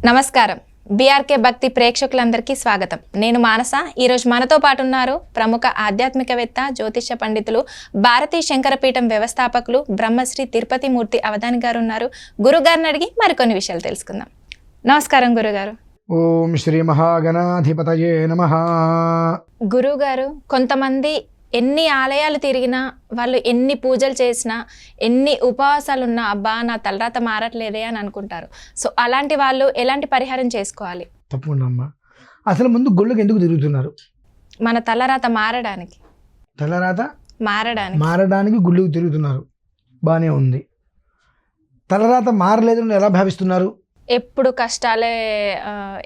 నమస్కారం. బీఆర్కే భక్తి ప్రేక్షకులందరికీ స్వాగతం. నేను మానస. ఈరోజు మనతో పాటు ఉన్నారు ప్రముఖ ఆధ్యాత్మికవేత్త, జ్యోతిష పండితులు, భారతీ శంకరపీఠం వ్యవస్థాపకులు బ్రహ్మశ్రీ తిరుపతి మూర్తి అవధాని గారు ఉన్నారు. గురుగారిని అడిగి మరికొన్ని విషయాలు తెలుసుకుందాం. నమస్కారం గురుగారు. ఓం శ్రీ మహాగణాధిపతయే నమః. గురుగారు, కొంతమంది ఎన్ని ఆలయాలు తిరిగినా, వాళ్ళు ఎన్ని పూజలు చేసినా, ఎన్ని ఉపవాసాలు ఉన్నా, అబ్బా నా తలరాత మారట్లేదే అని అనుకుంటారు. సో అలాంటి వాళ్ళు ఎలాంటి పరిహారం చేసుకోవాలి? తప్పకుండా అమ్మా. అసలు ముందు గుళ్ళకి ఎందుకు తిరుగుతున్నారు? మన తలరాత మారడానికి. తలరాత మారడానికి గుళ్ళకి తిరుగుతున్నారు, బాగానే ఉంది. తలరాత మారలేదు అని ఎలా భావిస్తున్నారు? ఎప్పుడు కష్టాలే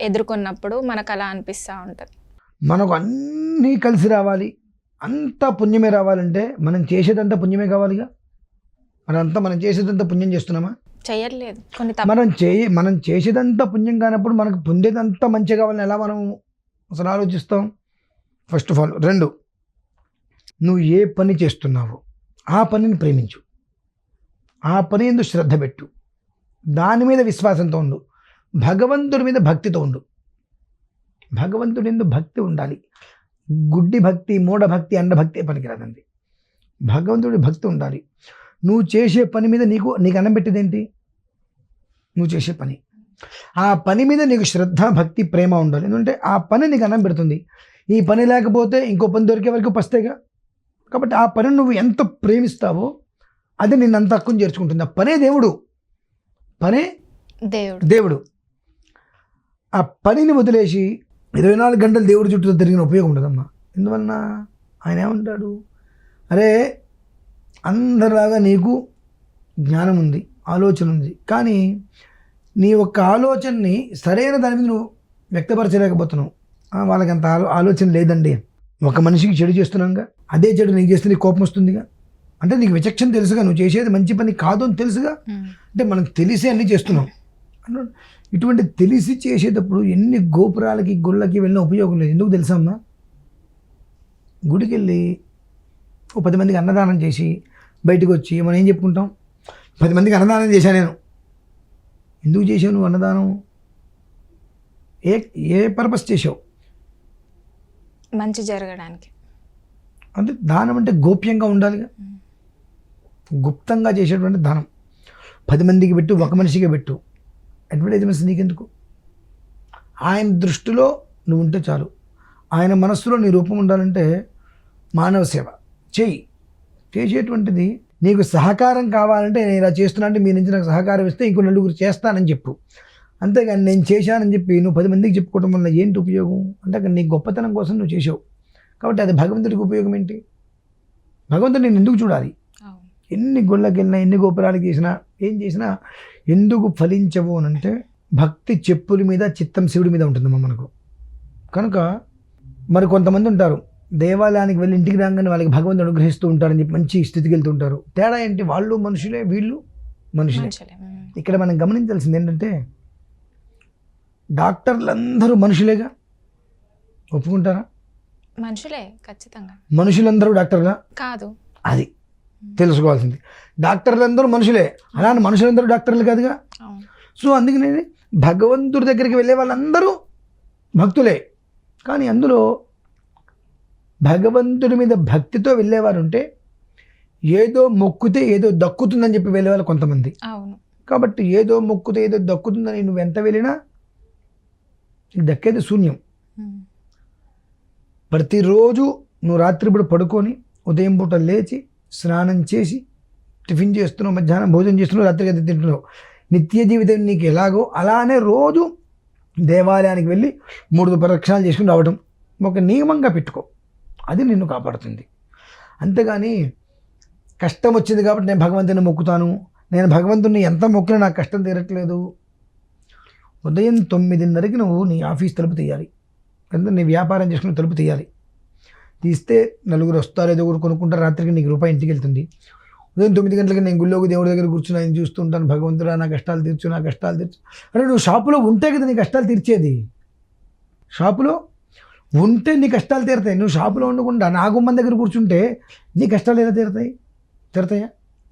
ఎదుర్కొన్నప్పుడు మనకు అలా అనిపిస్తూ ఉంటుంది. మనకు అన్నీ కలిసి రావాలి, అంతా పుణ్యమే రావాలంటే మనం చేసేదంతా పుణ్యమే కావాలిగా. మనం చేసేదంతా పుణ్యం చేస్తున్నామా? చేయట్లేదు. మనం చేసేదంతా పుణ్యం కానప్పుడు మనకు పొందేదంతా మంచిగా కావాలని ఎలా మనం అసలు ఆలోచిస్తాం? First of all. 2, నువ్వు ఏ పని చేస్తున్నావో ఆ పనిని ప్రేమించు, ఆ పని ఎందు శ్రద్ధ పెట్టు, దాని మీద విశ్వాసంతో ఉండు, భగవంతుడి మీద భక్తితో ఉండు. భగవంతుడి ఎందు భక్తి ఉండాలి. గుడ్డి భక్తి, మూఢభక్తి, అండభక్తి పనికిరాదండి. భగవంతుడి భక్తి ఉండాలి. నువ్వు చేసే పని మీద నీకు అన్నం పెట్టేదేంటి? నువ్వు చేసే పని, ఆ పని మీద నీకు శ్రద్ధ, భక్తి, ప్రేమ ఉండాలి. ఎందుకంటే ఆ పని నీకు అన్నం పెడుతుంది. ఈ పని లేకపోతే ఇంకో పని దొరికే వరకు పస్తేగా. కాబట్టి ఆ పని నువ్వు ఎంత ప్రేమిస్తావో అది నిన్ను అంత హక్కుని చేర్చుకుంటుంది. ఆ పనే దేవుడు, పనే దేవుడు. ఆ పనిని వదిలేసి 24 గంటలు దేవుడి చుట్టూ తిరిగిన ఉపయోగం ఉండదమ్మా. ఎందువలన? ఆయన ఏమంటాడు? అరే, అందరిలాగా నీకు జ్ఞానం ఉంది, ఆలోచన ఉంది, కానీ నీ ఒక్క ఆలోచనని సరైన దాని మీద నువ్వు వ్యక్తపరచలేకపోతున్నావు. వాళ్ళకి అంత ఆలోచన లేదండి. ఒక మనిషికి చెడు చేస్తున్నాగా, అదే చెడు నీకు చేస్తే నీకు కోపం వస్తుందిగా. అంటే నీకు విచక్షణ తెలుసుగా, నువ్వు చేసేది మంచి పని కాదు అని తెలుసుగా. అంటే మనం తెలిసి అన్నీ చేస్తున్నాం. ఇటువంటి తెలిసి చేసేటప్పుడు ఎన్ని గోపురాలకి, గుళ్ళకి వెళ్ళిన ఉపయోగం లేదు. ఎందుకు తెలుసమ్మా? గుడికి వెళ్ళి 10 మందికి అన్నదానం చేసి బయటకు వచ్చి మనం ఏం చెప్పుకుంటాం? 10 మందికి అన్నదానం చేశాను నేను. ఎందుకు చేసావు నువ్వు అన్నదానం? ఏ పర్పస్ చేసావు? మంచి జరగడానికి. అంటే దానం అంటే గోప్యంగా ఉండాలిగా. గుప్తంగా చేసేటువంటి దానం 10 మందికి పెట్టు, ఒక మనిషికి పెట్టు. అడ్వర్టైజ్మెంట్స్ నీకెందుకు? ఆయన దృష్టిలో నువ్వు ఉంటే చాలు. ఆయన మనస్సులో నీ రూపం ఉండాలంటే మానవ సేవ చెయ్యి. చేసేటువంటిది నీకు సహకారం కావాలంటే నేను ఇలా చేస్తున్నా అంటే మీ నుంచి నాకు సహకారం ఇస్తే ఇంకో 4 చేస్తానని చెప్పు. అంతేగాని నేను చేశానని చెప్పి నువ్వు 10 మందికి చెప్పుకోవడం వల్ల ఏంటి ఉపయోగం? అంటే అక్కడ నీ గొప్పతనం కోసం నువ్వు చేసావు కాబట్టి అది భగవంతుడికి ఉపయోగం ఏంటి? భగవంతుడు నేను ఎందుకు చూడాలి? ఎన్ని గుళ్ళకి వెళ్ళినా, ఎన్ని గోపురాలకి చేసినా, ఏం చేసినా ఎందుకు ఫలించవు అని అంటే భక్తి చెప్పుల మీద, చిత్తం శివుడి మీద ఉంటుందమ్మా మనకు. కనుక మరి కొంతమంది ఉంటారు, దేవాలయానికి వెళ్ళి ఇంటికి రాగానే వాళ్ళకి భగవంతుడు అనుగ్రహిస్తూ ఉంటారని చెప్పి మంచి స్థితికి వెళ్తుంటారు. తేడా ఏంటి? వాళ్ళు మనుషులే, వీళ్ళు మనుషులే. ఇక్కడ మనం గమనించాల్సింది ఏంటంటే డాక్టర్లందరూ మనుషులేగా. ఒప్పుకుంటారా? మనుషులే, ఖచ్చితంగా. మనుషులందరూ డాక్టర్లా కాదు, అది తెలుసుకోవాల్సింది. డాక్టర్లందరూ మనుషులే, అలానే మనుషులందరూ డాక్టర్లు కాదుగా. సో అందుకనే భగవంతుడి దగ్గరికి వెళ్ళే వాళ్ళందరూ భక్తులే. కానీ అందులో భగవంతుడి మీద భక్తితో వెళ్ళేవారు ఉంటే ఏదో మొక్కుతే ఏదో దక్కుతుందని చెప్పి వెళ్ళేవాళ్ళు కొంతమంది. కాబట్టి ఏదో మొక్కుతే ఏదో దక్కుతుందని నువ్వు ఎంత వెళ్ళినా దక్కేది శూన్యం. ప్రతిరోజు నువ్వు రాత్రిపూట పడుకొని ఉదయం పూట లేచి స్నానం చేసి టిఫిన్ చేస్తున్నావు, మధ్యాహ్నం భోజనం చేస్తున్నావు, రాత్రికి అది తింటున్నావు. నిత్య జీవితం నీకు ఎలాగో అలానే రోజు దేవాలయానికి వెళ్ళి 3 ప్రదక్షిణాలు చేసుకుని రావడం ఒక నియమంగా పెట్టుకో. అది నిన్ను కాపాడుతుంది. అంతేగాని కష్టం వచ్చింది కాబట్టి నేను భగవంతుని మొక్కుతాను, నేను భగవంతుని ఎంత మొక్కినా నాకు కష్టం తీరట్లేదు. ఉదయం 9:30కి నువ్వు నీ ఆఫీస్ తలుపు తీయాలి, అంటే నీ వ్యాపారం చేసుకుని తలుపు తీయాలి. తీస్తే 4 వస్తారు, ఏదో ఒకరు కొనుక్కుంటారు, రాత్రికి నీకు రూపాయి ఇంటికి వెళ్తుంది. ఉదయం 9 గంటలకి నేను గుళ్ళోకి దేవుడి దగ్గర కూర్చుని ఆయన చూస్తూ ఉంటాను, భగవంతుడా నా కష్టాలు తీర్చు, నా కష్టాలు తీర్చు. అంటే నువ్వు షాపులో ఉంటే కదా నీ కష్టాలు తీర్చేది. షాపులో ఉంటే నీ కష్టాలు తీరుతాయి. నువ్వు షాపులో ఉండకుండా నా గుమ్మం దగ్గర కూర్చుంటే నీ కష్టాలు ఎలా తీరుతాయా?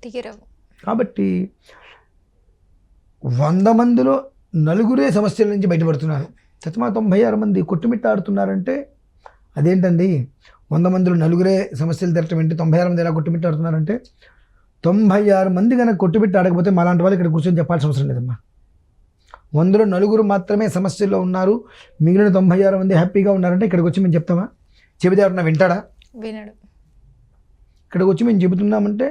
తీరవు. కాబట్టి 100 మందిలో నలుగురే సమస్యల నుంచి బయటపడుతున్నారు. 96 మంది కొట్టుమిట్టాడుతున్నారంటే అదేంటండి, 100 మందిలో నలుగురే సమస్యలు తెరటం ఏంటి, 96 మంది ఎలా కొట్టుమిట్టాడుతున్నారంటే 96 మంది కనుక కొట్టుమిట్ట ఆడకపోతే మాలాంటి వాళ్ళు ఇక్కడ కూర్చొని చెప్పాల్సిన అవసరం లేదమ్మా. 100లో నలుగురు మాత్రమే సమస్యల్లో ఉన్నారు, మిగిలిన 96 మంది హ్యాపీగా ఉన్నారంటే ఇక్కడికి వచ్చి మేము చెప్తామా? చెబితే ఎవరన్నా వింటాడా? వినడు. ఇక్కడికి వచ్చి మేము చెబుతున్నామంటే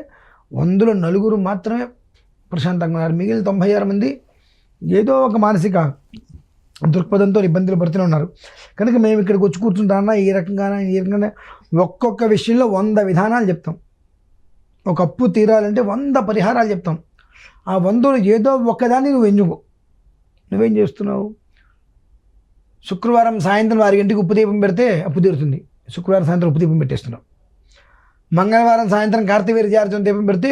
100లో నలుగురు మాత్రమే ప్రశాంతంగా ఉన్నారు, మిగిలిన 96 మంది ఏదో ఒక మానసిక దృక్పథంతో ఇబ్బందులు పడుతూనే ఉన్నారు. కనుక మేము ఇక్కడికి వచ్చి కూర్చుంటామన్నా ఈ రకంగా ఒక్కొక్క విషయంలో 100 విధానాలు చెప్తాం. ఒక అప్పు తీరాలంటే 100 పరిహారాలు చెప్తాం. ఆ 100లో ఏదో ఒక్కదాన్ని నువ్వు ఎంచుకో. నువ్వేం చేస్తున్నావు? శుక్రవారం సాయంత్రం 6 గంటలకు ఉప్పు దీపం పెడితే అప్పు తీరుతుంది, శుక్రవారం సాయంత్రం ఉప్పు దీపం పెట్టేస్తున్నావు. మంగళవారం సాయంత్రం కార్తీక జాతకం దీపం పెడితే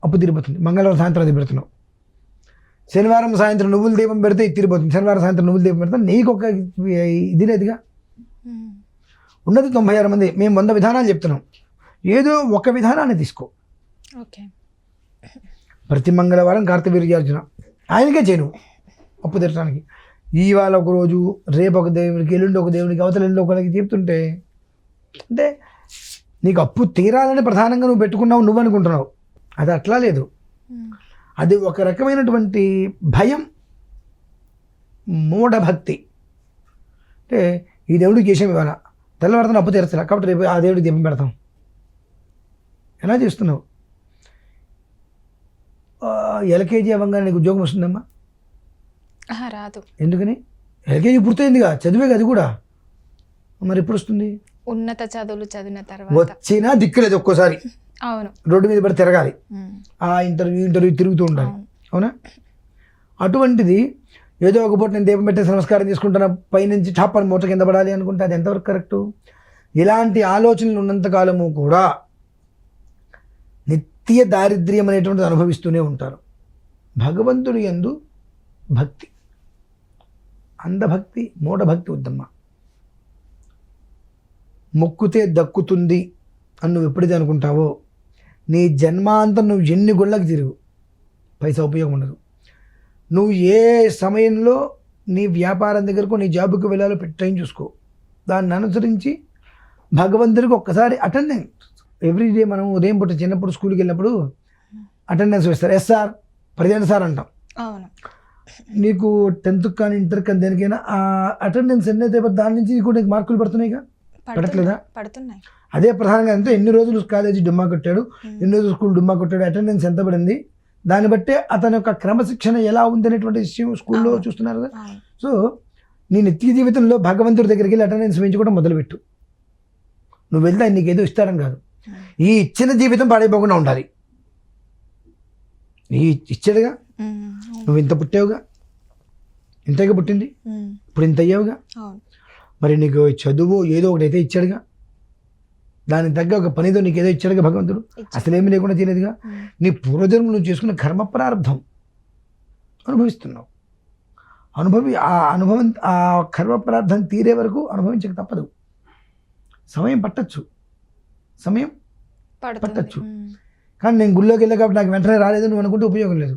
అప్పు తీరిపోతుంది, మంగళవారం సాయంత్రం అది పెడుతున్నావు. శనివారం సాయంత్రం నువ్వుల దీపం పెడితే ఇది తీరిపోతుంది, శనివారం సాయంత్రం నువ్వుల దీపం పెడితే నీకు ఒక ఇది లేదుగా. ఉన్నది 96 మంది, మేము 100 విధానాలు చెప్తున్నాం, ఏదో ఒక విధానాన్ని తీసుకో. ఓకే. ప్రతి మంగళవారం కార్తీక వీర్యార్జున ఆయనకే చేయను అప్పు తీర్చడానికి. ఇవాళ ఒక రోజు, రేపు ఒక దేవునికి, ఎల్లుండి ఒక దేవునికి, అవతల ఎల్లుండి ఒకరికి చెప్తుంటే అంటే నీకు అప్పు తీరాలని ప్రధానంగా నువ్వు పెట్టుకున్నావు, నువ్వు అనుకుంటున్నావు. అది అట్లా లేదు, అది ఒక రకమైనటువంటి భయం, మూఢభక్తి. అంటే ఈ దేవుడికి చేసాం ఇవాళ, తెల్లవారుతాను అప్పు తీర్చలే కాబట్టి రేపు ఆ దేవుడికి దీపం పెడతాం. ఎలా చేస్తున్నావు? ఎల్కేజీ అవ్వగానే నీకు ఉద్యోగం వస్తుందమ్మా? రాదు. ఎందుకని? ఎల్కేజీ పూర్తయిందిగా, చదివేగా అది కూడా, మరి ఎప్పుడు వస్తుంది? ఉన్నత చదువులు చదివిన తర్వాత వచ్చినా దిక్కులేదు. ఒక్కోసారి అవును, రోడ్డు మీద పడి తిరగాలి, ఆ ఇంటర్వ్యూ తిరుగుతూ ఉండాలి, అవునా? అటువంటిది ఏదో ఒక పూట నేను దీపం పెట్టేసి నమస్కారం చేసుకుంటున్నా, పైనుంచి ఛాపని మూట కింద పడాలి అనుకుంటే అది ఎంతవరకు కరెక్టు? ఇలాంటి ఆలోచనలు ఉన్నంతకాలము కూడా నిత్య దారిద్ర్యం అనేటువంటిది అనుభవిస్తూనే ఉంటారు. భగవంతుడి యందు భక్తి, అంధభక్తి, మూఢభక్తి వద్దమ్మ. మొక్కుతే దక్కుతుంది అని నువ్వు ఎప్పుడైతే అనుకుంటావో నీ జన్మాంతం నువ్వు ఎన్ని గుళ్ళకి తిరుగు, పైసా ఉపయోగం ఉండదు. నువ్వు ఏ సమయంలో నీ వ్యాపారం దగ్గరకు, నీ జాబుకి వెళ్ళాలో టైం చూసుకో. దాన్ని అనుసరించి భగవంతుడికి ఒక్కసారి అటెండెన్స్ ఎవ్రీడే. మనం ఉదయం పూట చిన్నప్పుడు స్కూల్కి వెళ్ళినప్పుడు అటెండెన్స్ వేస్తారు, ఎస్ఆర్ ప్రజెంట్ సార్ అంటాం. అవును. నీకు 10th కానీ ఇంటర్ కానీ దేనికైనా ఆ అటెండెన్స్ ఎన్నైతే దాని నుంచి నీకు నీకు మార్కులు పడుతున్నాయిగా, పడట్లేదా? పడుతున్నాయి. అదే ప్రధానంగా అంటే ఎన్ని రోజులు కాలేజీ డుమ్మా కొట్టాడు, ఎన్ని రోజులు స్కూల్ డుమ్మా కొట్టాడు, అటెండెన్స్ ఎంత పడింది, దాన్ని బట్టే అతని యొక్క క్రమశిక్షణ ఎలా ఉంది అనేటువంటి విషయం స్కూల్లో చూస్తున్నారు కదా. సో నీ నిత్య జీవితంలో భగవంతుడి దగ్గరికి వెళ్ళి అటెండెన్స్ వేయించుకోవడం మొదలుపెట్టు. నువ్వు వెళ్తే నీకు ఏదో ఇస్తారని కాదు, ఈ ఇచ్చిన జీవితం పాడైపోకుండా ఉండాలి. ఈ ఇచ్చాడుగా, నువ్వు ఇంత పుట్టావుగా, ఇంతగా పుట్టింది, ఇప్పుడు ఇంత అయ్యావుగా, మరి నీకు చదువు ఏదో ఒకటి అయితే ఇచ్చాడుగా, దానికి తగ్గ ఒక పనితో నీకు ఏదో ఇచ్చాడుగా భగవంతుడు. అసలేమీ లేకుండా చేయలేదుగా. నీ పూర్వజన్మ నువ్వు చేసుకున్న కర్మ ప్రారంభం అనుభవిస్తున్నావు. ఆ కర్మ ప్రారంభం తీరే వరకు అనుభవించక తప్పదు. సమయం పట్టచ్చు, సమయం పట్టచ్చు. కానీ నేను గుళ్ళోకి వెళ్ళా కాబట్టి నాకు వెంటనే రాలేదు నువ్వు అనుకుంటే ఉపయోగం లేదు.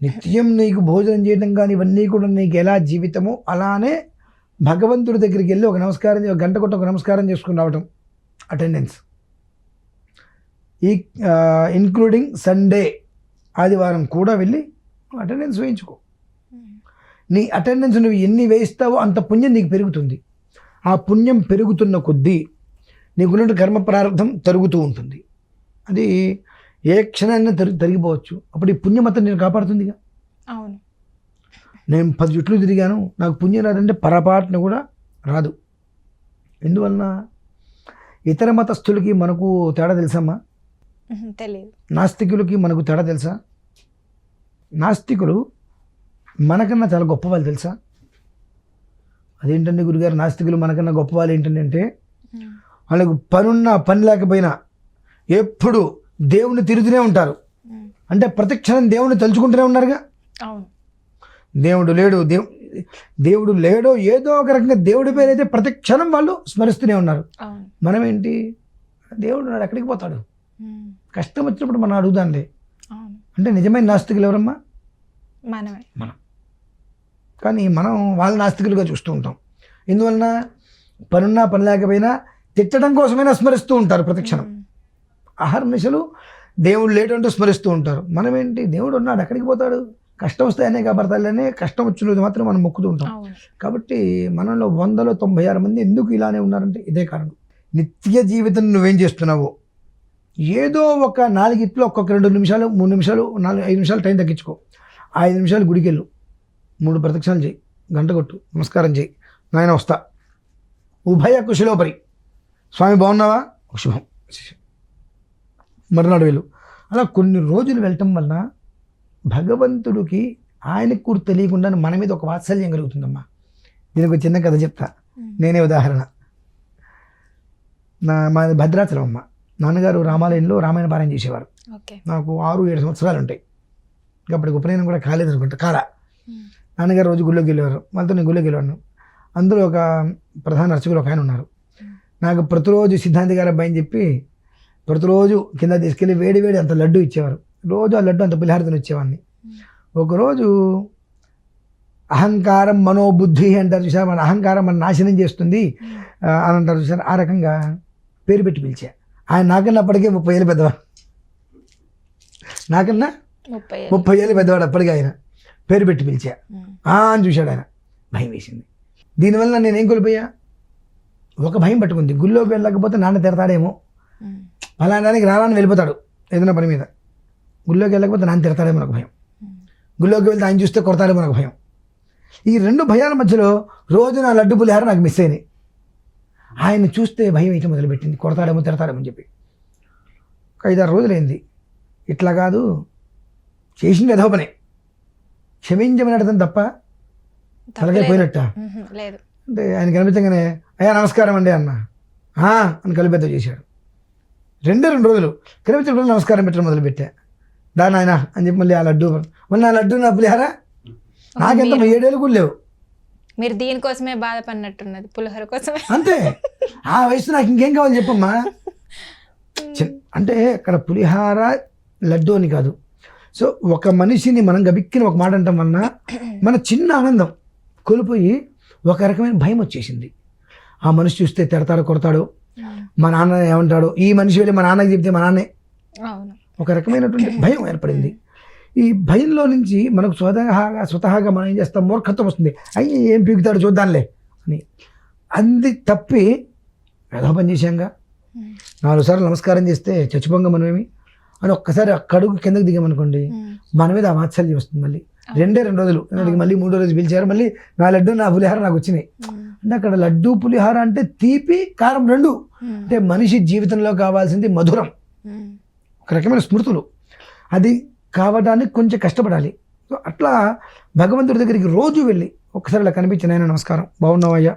నిత్యం నీకు భోజనం చేయడం కానీ ఇవన్నీ కూడా నీకు ఎలా జీవితమో అలానే భగవంతుడి దగ్గరికి వెళ్ళి ఒక నమస్కారం, ఒక గంట కొట్ట ఒక నమస్కారం చేసుకుని రావటం. అటెండెన్స్ ఇన్క్లూడింగ్ సండే, ఆదివారం కూడా వెళ్ళి అటెండెన్స్ వేయించుకో. నీ అటెండెన్స్ నువ్వు ఎన్ని వేయిస్తావో అంత పుణ్యం నీకు పెరుగుతుంది. ఆ పుణ్యం పెరుగుతున్న కొద్దీ నీకున్న కర్మ ప్రారంభం తరుగుతూ ఉంటుంది. అది ఏ క్షణాన్ని తరిగిపోవచ్చు. అప్పుడు ఈ పుణ్యం అంతా నేను కాపాడుతుందిగా. అవును. నేను 10 జుట్లు తిరిగాను, నాకు పుణ్యం రాదంటే పొరపాటున కూడా రాదు. ఎందువలన? ఇతర మతస్థులకి మనకు తేడా తెలుసమ్మా? తెలియదు. నాస్తికులకి మనకు తేడా తెలుసా? నాస్తికులు మనకన్నా చాలా గొప్పవాళ్ళు తెలుసా? అదేంటండి గురుగారు నాస్తికులు మనకన్నా గొప్పవాళ్ళు ఏంటంటే, వాళ్ళకు పనున్నా పని లేకపోయినా ఎప్పుడు దేవుణ్ణి తిరుగుతూనే ఉంటారు. అంటే ప్రతిక్షణం దేవుణ్ణి తలుచుకుంటూనే ఉన్నారుగా. దేవుడు లేడు, దేవుడు లేడో ఏదో ఒక రకంగా దేవుడి పేరైతే ప్రతి క్షణం వాళ్ళు స్మరిస్తూనే ఉన్నారు. మనం ఏంటి, దేవుడు నాడు ఎక్కడికి పోతాడు, కష్టం వచ్చినప్పుడు మనం అడుగుదాంలే. అంటే నిజమైన నాస్తికులు ఎవరమ్మా? మనం. కానీ మనం వాళ్ళని నాస్తికులుగా చూస్తూ ఉంటాం. ఎందువలన పనున్నా పని లేకపోయినా తిట్టడం కోసమైనా స్మరిస్తూ ఉంటారు ప్రతిక్షణం. అహర్నిశలు దేవుడు లేటంటూ స్మరిస్తూ ఉంటారు. మనం ఏంటి, దేవుడు ఉన్నాడు, ఎక్కడికి పోతాడు, కష్టం వస్తే అనేక అబద్ధాలనే, కష్టం వచ్చిన రోజు మాత్రం మనం మొక్కుతూ ఉంటాం. కాబట్టి మనలో 196 మంది ఎందుకు ఇలానే ఉన్నారంటే ఇదే కారణం. నిత్య జీవితం నువ్వేం చేస్తున్నావు, ఏదో ఒక 4 ఇట్లు ఒక్కొక్క 2 నిమిషాలు 3 నిమిషాలు 5 నిమిషాలు టైం తగ్గించుకో. 5 నిమిషాలు గుడికి వెళ్ళు, 3 ప్రదక్షిణాలు చేయి, గంట కొట్టు, నమస్కారం చేయి, నాయన వస్తా, ఉభయ కుశలోపరి, స్వామి బాగున్నావా, శుభం, మరునాడు వెళ్ళు. అలా కొన్ని రోజులు వెళ్ళటం వలన భగవంతుడికి ఆయనకు కూడా తెలియకుండా మన మీద ఒక వాత్సల్యం కలుగుతుందమ్మా. దీనికి ఒక చిన్న కథ చెప్తా, నేనే ఉదాహరణ. మాది భద్రాచలం అమ్మ. నాన్నగారు రామాలయంలో రామాయణ పారాయణ చేసేవారు. నాకు 6-7 సంవత్సరాలు ఉంటాయి. అప్పటికి ఉపనయనం కూడా కాలేదు అనుకుంటా, కాలా. నాన్నగారు రోజు గుళ్ళోకి వెళ్ళేవారు, వాళ్ళతో నేను గుళ్ళోకి వెళ్ళాను. అందులో ఒక ప్రధాన అర్చకులు ఒక ఆయన ఉన్నారు. నాకు ప్రతిరోజు సిద్ధాంతి గారు అబ్బాయి అని చెప్పి ప్రతిరోజు కింద తీసుకెళ్ళి వేడి వేడి అంత లడ్డు ఇచ్చేవారు. రోజు ఆ లడ్డు అంత పులిహారతను ఇచ్చేవాడిని. ఒకరోజు అహంకారం మనోబుద్ధి అంటారు చూసారు, మన అహంకారం మన నాశనం చేస్తుంది అని అంటారు చూసారు. ఆ రకంగా పేరు పెట్టి పిలిచా. ఆయన నాకన్నా అప్పటికే 30 ఏళ్ళు పెద్దవాడు, నాకన్నా 30 ఏళ్ళు పెద్దవాడు అప్పటికే. ఆయన పేరు పెట్టి పిలిచా అని చూశాడు ఆయన. భయం వేసింది. దీనివల్ల నేనేం కోల్పోయా, ఒక భయం పట్టుకుంది. గుళ్ళోకి వెళ్ళకపోతే నాన్న తిడతాడేమో, అలాంటి రాలని వెళ్ళిపోతాడు ఏదైనా పని మీద. గుళ్ళోకి వెళ్ళకపోతే నాన్న తిడతాడేమో నాకు భయం, గుళ్ళోకి వెళ్తే ఆయన చూస్తే కొడతాడేమో నాకు భయం. ఈ 2 భయాల మధ్యలో రోజు నా లడ్డు పులిహార నాకు మిస్ అయినాయి. ఆయన చూస్తే భయం అయితే మొదలుపెట్టింది, కొడతాడేమో తిడతాడేమో అని చెప్పి. ఒక 5-6 రోజులైంది. ఇట్లా కాదు, చేసింది ఏదో పనే, క్షమించమని అడతాను తప్ప తలకే పోయినట్ట. అంటే ఆయన కనిపించగానే అయ్యా నమస్కారం అండి అన్న అని కలిపేత చేశాడు. 2 రోజులు కనిపించిన నమస్కారం పెట్టడం మొదలుపెట్టా. దాని ఆయన అని చెప్పి మళ్ళీ ఆ లడ్డు, మళ్ళీ ఆ లడ్డు నా పులిహార నాకెంత 7 ఏళ్ళు కూడా లేవు. మీరు దీనికోసమే బాధపడినట్టున్నది, పులిహోర కోసమే. అంతే, ఆ వయసు నాకు ఇంకేం కావాలి చెప్పమ్మా. అంటే అక్కడ పులిహార లడ్డు అని కాదు. సో ఒక మనిషిని మనం గబిక్కిన ఒక మాట అంటాం వలన మన చిన్న ఆనందం కోల్పోయి ఒక రకమైన భయం వచ్చేసింది. ఆ మనిషి చూస్తే తిడతాడో కొడతాడో, మా నాన్న ఏమంటాడో, ఈ మనిషి వెళ్ళి మా నాన్నకి చెప్తే మా నాన్నే, ఒక రకమైనటువంటి భయం ఏర్పడింది. ఈ భయంలో నుంచి మనకు స్వతహాగా మనం ఏం చేస్తాం, మూర్ఖత్వం వస్తుంది. అయ్యి ఏం పీకుతాడు చూద్దాంలే అని. అంది తప్పి ఏదో పని చేశాంగా, 4 సార్లు నమస్కారం చేస్తే చచ్చిపోంగా మనమేమి అని ఒక్కసారి అక్కడుగు కిందకి దిగామనుకోండి, మన మీద ఆ వాత్సల్యం వస్తుంది. మళ్ళీ 2 రోజులు మళ్ళీ 3వ రోజు పిలిచారు, మళ్ళీ నా లడ్డు నా పులిహార నాకు వచ్చినాయి. అంటే అక్కడ లడ్డు పులిహార అంటే తీపి కారం 2. అంటే మనిషి జీవితంలో కావాల్సింది మధురం, ఒక రకమైన స్మృతులు. అది కావడానికి కొంచెం కష్టపడాలి. సో అట్లా భగవంతుడి దగ్గరికి రోజు వెళ్ళి ఒక్కసారి అలా కనిపించిన ఆయన నమస్కారం, బాగున్నావయ్యా.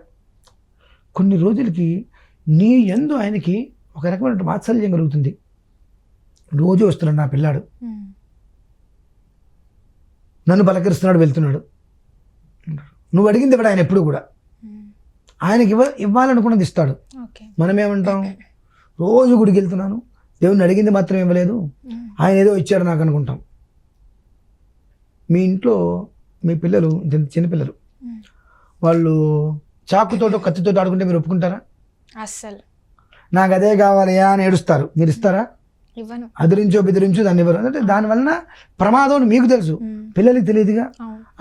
కొన్ని రోజులకి నీ యందు ఆయనకి ఒక రకమైన వాత్సల్యం కలుగుతుంది. రోజు వస్తున్నాడు నా పిల్లాడు, నన్ను పలకరిస్తున్నాడు, వెళ్తున్నాడు. నువ్వు అడిగింది ఇవ్వడు ఆయన ఎప్పుడు కూడా. ఆయనకి ఇవ్వాలనుకున్నది ఇస్తాడు. మనం ఏమంటాం, రోజు గుడికి వెళ్తున్నాను, దేవుని అడిగింది మాత్రం ఇవ్వలేదు, ఆయన ఏదో ఇచ్చాడు నాకు అనుకుంటాం. మీ ఇంట్లో మీ పిల్లలు చిన్నపిల్లలు, వాళ్ళు చాకుతోటో కత్తితోటి ఆడుకుంటే మీరు ఒప్పుకుంటారా? అస్సలు. నాకు అదే కావాలయా అని ఏడుస్తారు, మీరు ఇస్తారా? ఇవ్వను. అదిరించో బెదిరించో దాన్ని ఇవ్వరు. అంటే దానివలన ప్రమాదం మీకు తెలుసు, పిల్లలకి తెలియదుగా.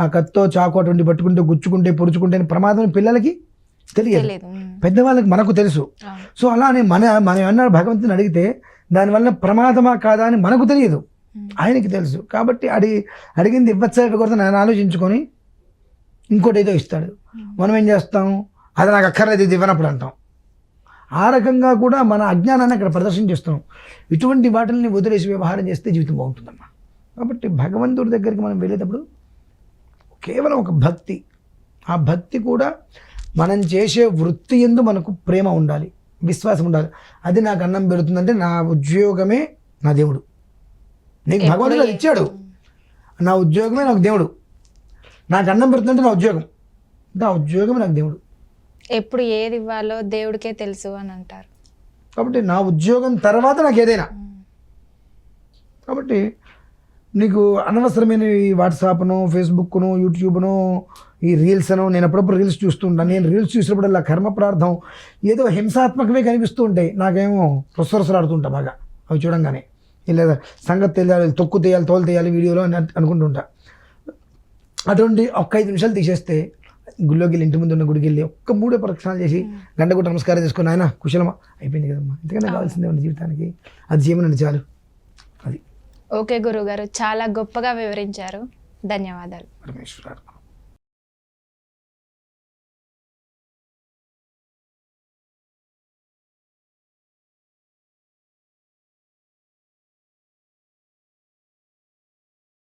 ఆ కత్తో చాకు అటువంటి పట్టుకుంటే గుచ్చుకుంటే పొడుచుకుంటే ప్రమాదం పిల్లలకి తెలియదు, పెద్దవాళ్ళకి మనకు తెలుసు. సో అలానే మనం ఏమన్నా భగవంతుని అడిగితే దానివల్ల ప్రమాదమా కాదా అని మనకు తెలియదు, ఆయనకి తెలుసు. కాబట్టి అడిగింది ఇవ్వచ్చా ఇవ్వకూడదు ఆయన ఆలోచించుకొని ఇంకోటి ఏదో ఇస్తాడు. మనం ఏం చేస్తాం, అది నాకు అక్కర్లేదు ఇది ఇవ్వనప్పుడు అంటాం. ఆ రకంగా కూడా మన అజ్ఞానాన్ని అక్కడ ప్రదర్శన చేస్తున్నాం. ఇటువంటి వాటిని వదిలేసి వ్యవహారం చేస్తే జీవితం బాగుంటుందమ్మా. కాబట్టి భగవంతుడి దగ్గరికి మనం వెళ్ళేటప్పుడు కేవలం ఒక భక్తి, ఆ భక్తి కూడా మనం చేసే వృత్తి యందు మనకు ప్రేమ ఉండాలి, విశ్వాసం ఉండాలి. అది నాకు అన్నం పెడుతుందంటే నా ఉద్యోగమే నా దేవుడు, నీకు భగవంతుడు అది ఇచ్చాడు, నా ఉద్యోగమే నాకు దేవుడు. నాకు అన్నం పెడుతుందంటే నా ఉద్యోగం, నా ఉద్యోగమే నాకు దేవుడు. ఎప్పుడు ఏది ఇవ్వాలో దేవుడికే తెలుసు అని అంటారు. కాబట్టి నా ఉద్యోగం తర్వాత నాకు ఏదైనా. కాబట్టి నీకు అనవసరమైన ఈ వాట్సాప్ను ఫేస్బుక్ను యూట్యూబ్ను ఈ రీల్స్ అను నేను అప్పుడప్పుడు రీల్స్ చూస్తుంటాను. నేను రీల్స్ చూసినప్పుడల్లా కర్మ ప్రార్థం ఏదో హింసాత్మకమే కనిపిస్తూ ఉంటాయి. నాకేమో రొసరొసలాడుతుంటా బాగా అవి చూడంగానే. లేదా సంగతి తెలియాలి, తొక్కు తీయాలి, తోలు తీయాలి వీడియోలో అని అనుకుంటుంటా. అటువంటి ఒక్క 5 నిమిషాలు తీసేస్తే గుళ్ళోకి వెళ్ళి ఇంటి ముందు ఉన్న గుడికి వెళ్ళి ఒక్క 3 ప్రదక్షిణాలు చేసి గంట కూడా నమస్కారం చేసుకుని ఆయన కుశలమా అయిపోయింది కదమ్మా, ఇంతకన్నా కావాల్సిందే ఉంది జీవితానికి, అది చేయమనండి చాలు. అది ఓకే గురుగారు, చాలా గొప్పగా వివరించారు. ధన్యవాదాలు. పరమేశ్వర.